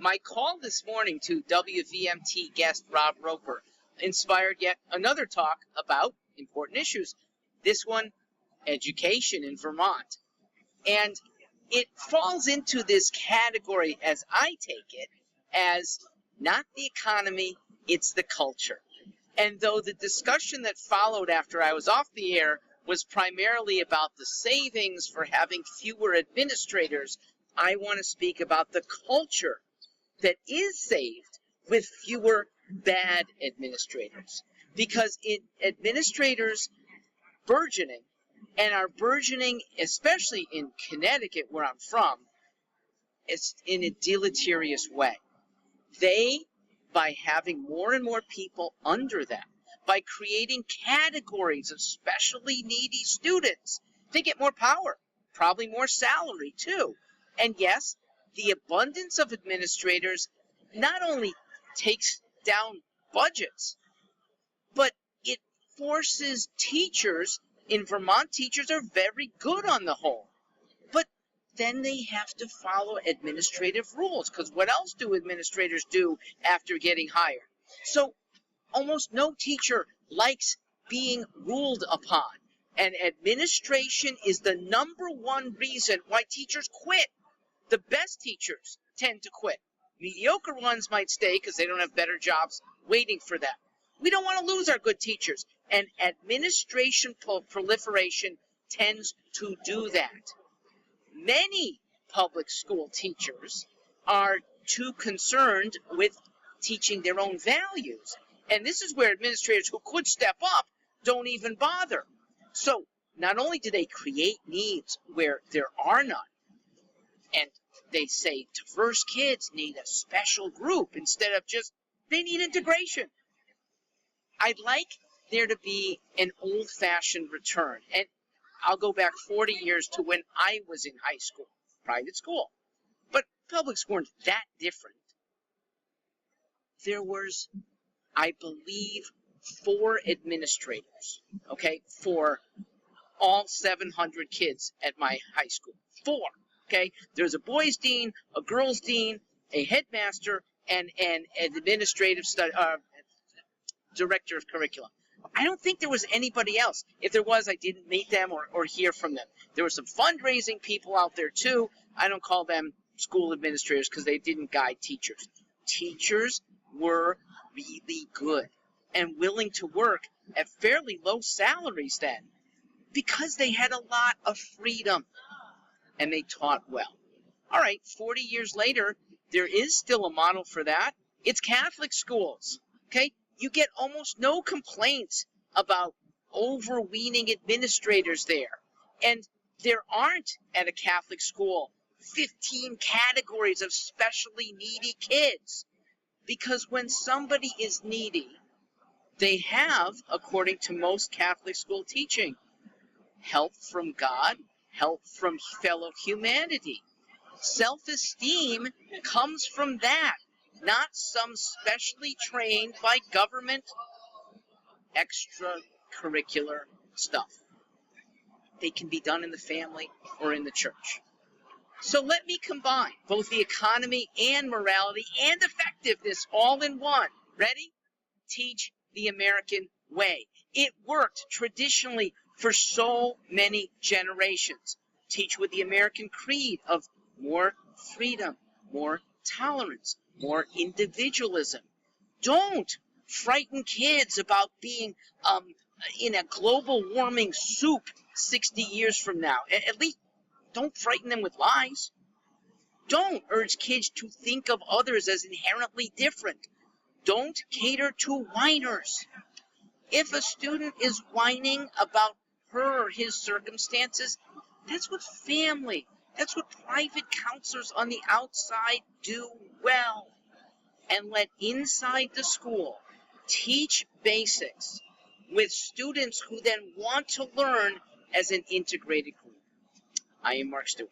My call this morning to WVMT guest Rob Roper inspired yet another talk about important issues. This one, education in Vermont. And it falls into this category, as I take it, as not the economy, it's the culture. And though the discussion that followed after I was off the air was primarily about the savings for having fewer administrators, I want to speak about the culture that is saved with fewer bad administrators. Because administrators burgeoning, and are burgeoning, especially in Connecticut, where I'm from, it's in a deleterious way. They, by having more and more people under them, by creating categories of specially needy students, they get more power, probably more salary too. And yes, the abundance of administrators not only takes down budgets, but it forces teachers. In Vermont, teachers are very good on the whole. But then they have to follow administrative rules, because what else do administrators do after getting hired? So almost no teacher likes being ruled upon. And administration is the number one reason why teachers quit. The best teachers tend to quit. Mediocre ones might stay because they don't have better jobs waiting for them. We don't want to lose our good teachers. And administration proliferation tends to do that. Many public school teachers are too concerned with teaching their own values. And this is where administrators who could step up don't even bother. So not only do they create needs where there are none, and they say diverse kids need a special group instead of just, they need integration. I'd like there to be an old-fashioned return. And I'll go back 40 years to when I was in high school, private school. But publics weren't that different. There was, I believe, 4 administrators, okay, for all 700 kids at my high school. 4, okay? There's a boys' dean, a girls' dean, a headmaster, and an administrative director of curriculum. I don't think there was anybody else. If there was, I didn't meet them or hear from them. There were some fundraising people out there too. I don't call them school administrators because they didn't guide teachers. Teachers were really good and willing to work at fairly low salaries then because they had a lot of freedom and they taught well. All right, 40 years later, there is still a model for that. It's Catholic schools, okay? You get almost no complaints about overweening administrators there. And there aren't, at a Catholic school, 15 categories of specially needy kids. Because when somebody is needy, they have, according to most Catholic school teaching, help from God, help from fellow humanity. Self-esteem comes from that. Not some specially trained by government extracurricular stuff. They can be done in the family or in the church. So let me combine both the economy and morality and effectiveness all in one. Ready? Teach the American way. It worked traditionally for so many generations. Teach with the American creed of more freedom, more tolerance, more individualism. Don't frighten kids about being in a global warming soup 60 years from now. At least don't frighten them with lies. Don't urge kids to think of others as inherently different. Don't cater to whiners. If a student is whining about her or his circumstances, that's what family, that's what private counselors on the outside do well. And let inside the school teach basics with students who then want to learn as an integrated group. I am Mark Stewart.